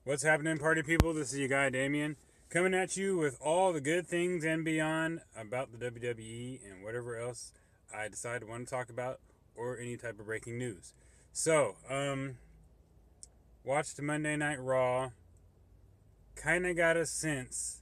What's happening, party people? This is your guy, Damien, coming at you with all the good things and beyond about the WWE and whatever else I decide to want to talk about or any type of breaking news. So, watched Monday Night Raw. Kind of got a sense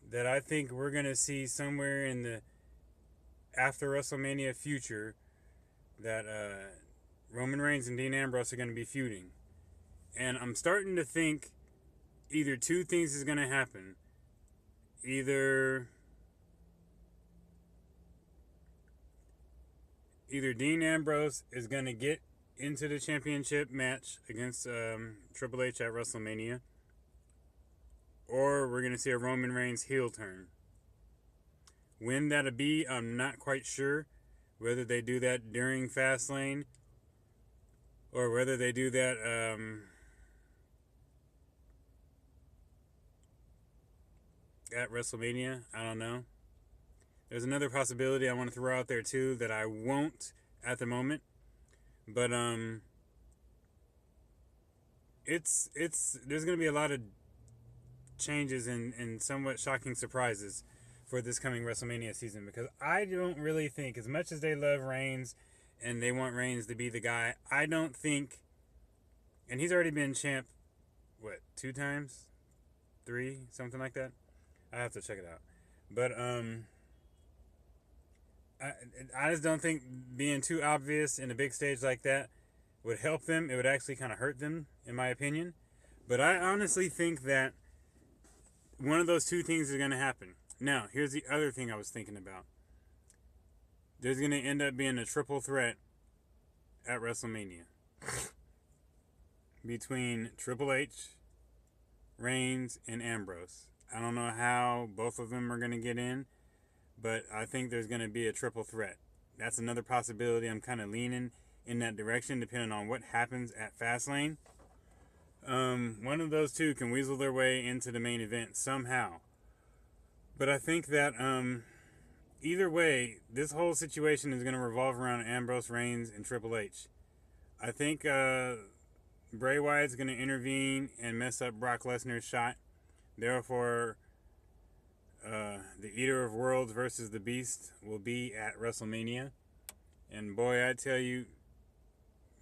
that I think we're going to see somewhere in the after WrestleMania future that Roman Reigns and Dean Ambrose are going to be feuding. And I'm starting to think either two things is going to happen. Either Dean Ambrose is going to get into the championship match against Triple H at WrestleMania, or we're going to see a Roman Reigns heel turn. When that'll be, I'm not quite sure. Whether they do that during Fastlane or whether they do that at WrestleMania, I don't know. There's another possibility I want to throw out there too that I won't at the moment, but it's there's going to be a lot of changes and somewhat shocking surprises for this coming WrestleMania season, because I don't really think, as much as they love Reigns and they want Reigns to be the guy, I don't think, and he's already been champ, what, 2 times, 3, something like that. I have to check it out, but I just don't think being too obvious in a big stage like that would help them. It would actually kind of hurt them, in my opinion. But I honestly think that one of those two things is going to happen. Now, here's the other thing I was thinking about. There's going to end up being a triple threat at WrestleMania between Triple H, Reigns, and Ambrose. I don't know how both of them are going to get in, but I think there's going to be a triple threat. That's another possibility. I'm kind of leaning in that direction depending on what happens at Fastlane. One of those two can weasel their way into the main event somehow. But I think that either way, this whole situation is going to revolve around Ambrose, Reigns, and Triple H. I think Bray Wyatt's going to intervene and mess up Brock Lesnar's shot. Therefore, the Eater of Worlds versus the Beast will be at WrestleMania. And boy, I tell you,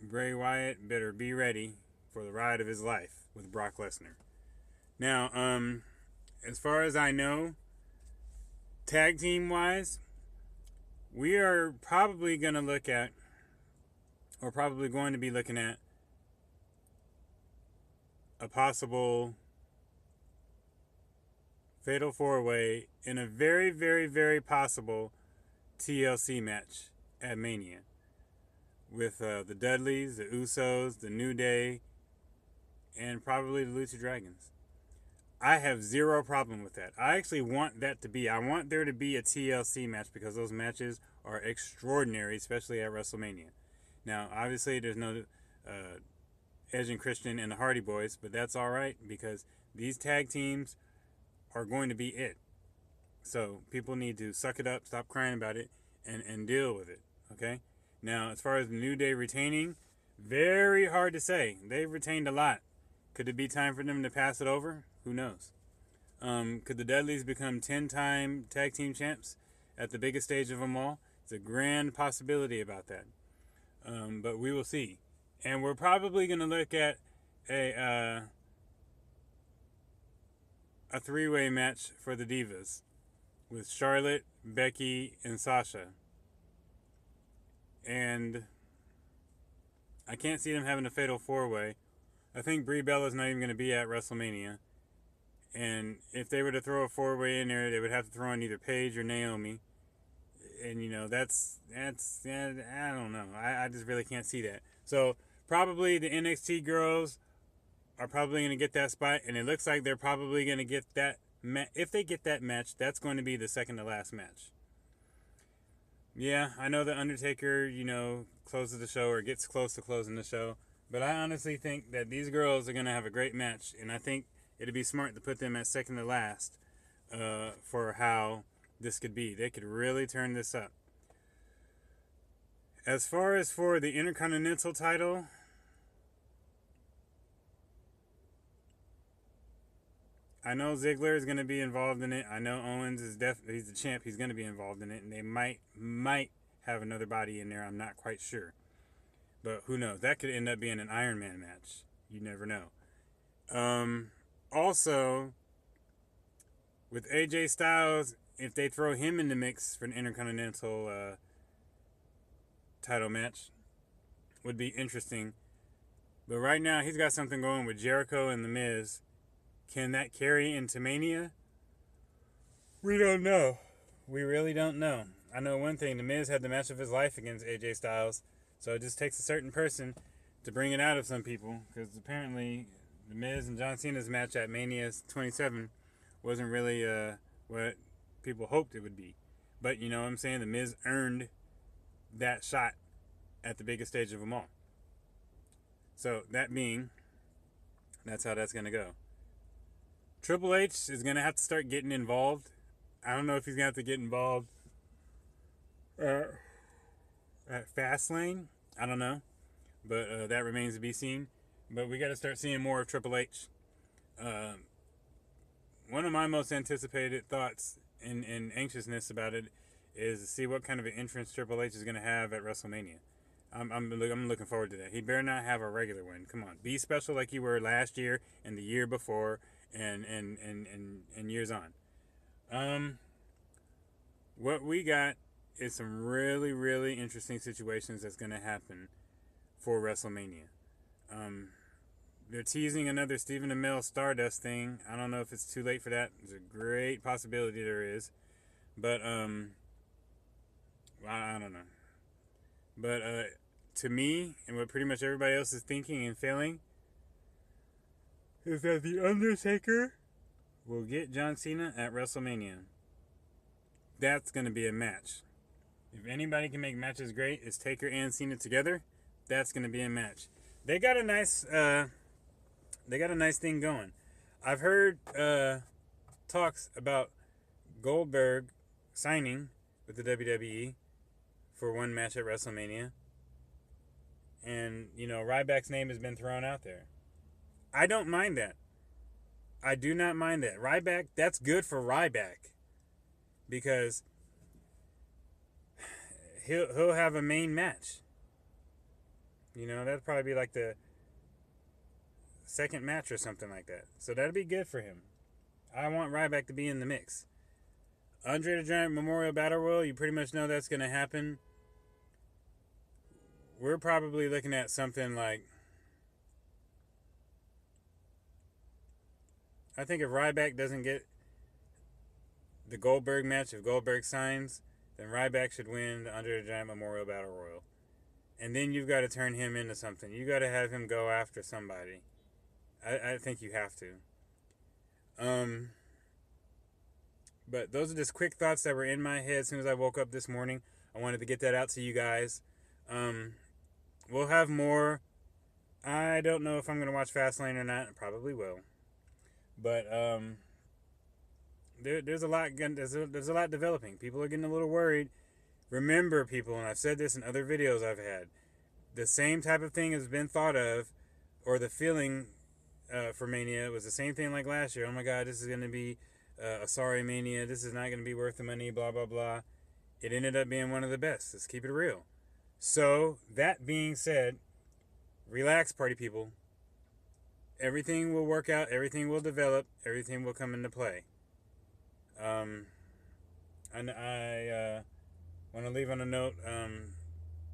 Bray Wyatt better be ready for the ride of his life with Brock Lesnar. Now, as far as I know, tag team wise, we are probably going to look at, or probably going to be looking at, a possible fatal 4-way in a very, very, very possible TLC match at Mania with the Dudleys, the Usos, the New Day, and probably the Lucha Dragons. I have zero problem with that. I actually want that to be. I want there to be a TLC match because those matches are extraordinary, especially at WrestleMania. Now, obviously, there's no Edge and Christian and the Hardy Boys, but that's all right because these tag teams are going to be it. So people need to suck it up, stop crying about it, and deal with it. Okay? Now, as far as the New Day retaining, very hard to say. They've retained a lot. Could it be time for them to pass it over? Who knows? Could the Dudleys become 10-time tag team champs at the biggest stage of them all? It's a grand possibility about that. But we will see. And we're probably going to look at a 3-way match for the Divas with Charlotte, Becky, and Sasha. And I can't see them having a fatal 4-way. I think Brie Bella's not even going to be at WrestleMania. And if they were to throw a 4-way in there, they would have to throw in either Paige or Naomi. And, you know, that's I don't know. I just really can't see that. So, probably the NXT girls are probably going to get that spot. And it looks like they're probably going to get that. If they get that match, that's going to be the second to last match. Yeah, I know the Undertaker, closes the show or gets close to closing the show. But I honestly think that these girls are going to have a great match. And I think it'd be smart to put them at second to last for how this could be. They could really turn this up. As far as for the Intercontinental title, I know Ziggler is going to be involved in it. I know Owens is he's the champ. He's going to be involved in it, and they might have another body in there. I'm not quite sure, but who knows? That could end up being an Iron Man match. You never know. Also, with AJ Styles, if they throw him in the mix for an Intercontinental title match, would be interesting. But right now, he's got something going with Jericho and The Miz. Can that carry into Mania? We don't know. We really don't know. I know one thing. The Miz had the match of his life against AJ Styles. So it just takes a certain person to bring it out of some people. Because apparently, The Miz and John Cena's match at Mania 27 wasn't really what people hoped it would be. But you know what I'm saying? The Miz earned that shot at the biggest stage of them all. So that being, that's how that's going to go. Triple H is going to have to start getting involved. I don't know if he's going to have to get involved at Fastlane. I don't know. But that remains to be seen. But we got to start seeing more of Triple H. One of my most anticipated thoughts and anxiousness about it is to see what kind of an entrance Triple H is going to have at WrestleMania. I'm looking forward to that. He better not have a regular one. Come on, be special like you were last year and the year before, and years on. What we got is some really, really interesting situations that's going to happen for WrestleMania. They're teasing another Stephen Amell Stardust thing. I don't know if it's too late for that. There's a great possibility there is. But, I don't know. But, to me, and what pretty much everybody else is thinking and feeling, is that The Undertaker will get John Cena at WrestleMania. That's going to be a match. If anybody can make matches great, it's Taker and Cena together. That's going to be a match. They got a nice thing going. I've heard talks about Goldberg signing with the WWE for one match at WrestleMania. And, you know, Ryback's name has been thrown out there. I don't mind that. I do not mind that. Ryback, that's good for Ryback. Because he'll have a main match. You know, that'd probably be like the second match or something like that. So that'd be good for him. I want Ryback to be in the mix. Andre the Giant Memorial Battle Royal, you pretty much know that's going to happen. We're probably looking at something like, I think if Ryback doesn't get the Goldberg match, if Goldberg signs, then Ryback should win the Andre the Giant Memorial Battle Royal. And then you've got to turn him into something. You got to have him go after somebody. I think you have to. But those are just quick thoughts that were in my head as soon as I woke up this morning. I wanted to get that out to you guys. We'll have more. I don't know if I'm going to watch Fastlane or not. I probably will. But there's a lot. There's a lot developing. People are getting a little worried. Remember, people, and I've said this in other videos I've had, the same type of thing has been thought of, or the feeling for Mania was the same thing like last year. Oh my God, this is going to be a sorry Mania. This is not going to be worth the money, blah, blah, blah. It ended up being one of the best. Let's keep it real. So, that being said, relax, party people. Everything will work out. Everything will develop. Everything will come into play. And I want to leave on a note.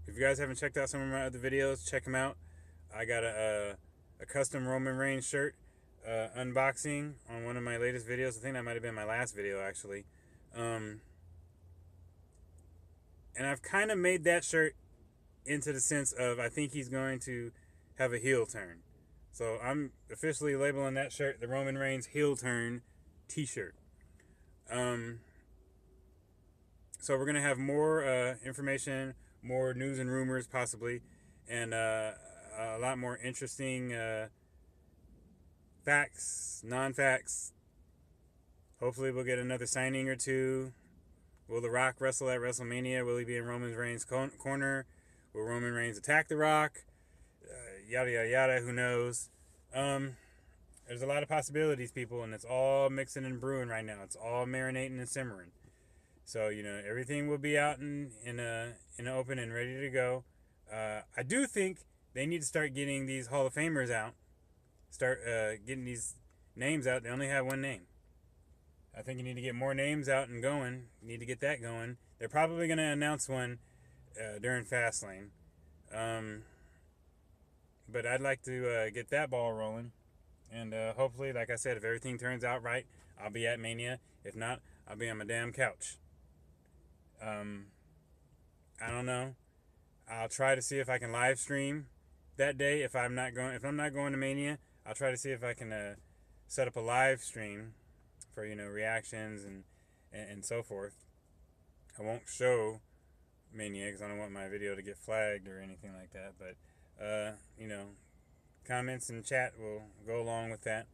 If you guys haven't checked out some of my other videos, check them out. I got a custom Roman Reigns shirt unboxing on one of my latest videos. I think that might have been my last video, actually. And I've kind of made that shirt into the sense of I think he's going to have a heel turn. So I'm officially labeling that shirt the Roman Reigns heel turn t-shirt. So we're going to have more information, more news and rumors possibly, and a lot more interesting facts, non-facts. Hopefully we'll get another signing or two. Will The Rock wrestle at WrestleMania? Will he be in Roman Reigns' corner? Will Roman Reigns attack The Rock? Yada, yada, yada. Who knows? There's a lot of possibilities, people, and it's all mixing and brewing right now. It's all marinating and simmering. So everything will be out in the open and ready to go. I do think they need to start getting these Hall of Famers out. Start getting these names out. They only have one name. I think you need to get more names out and going. You need to get that going. They're probably going to announce one during Fastlane. But I'd like to get that ball rolling. And hopefully, like I said, if everything turns out right, I'll be at Mania. If not, I'll be on my damn couch. I don't know. I'll try to see if I can live stream that day. If I'm not going to Mania, I'll try to see if I can set up a live stream for reactions and so forth. I won't show Mania because I don't want my video to get flagged or anything like that. But comments and chat will go along with that.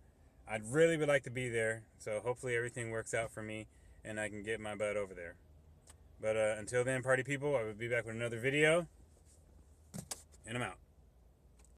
I'd really would like to be there, so hopefully everything works out for me and I can get my butt over there. But until then, party people, I will be back with another video, and I'm out.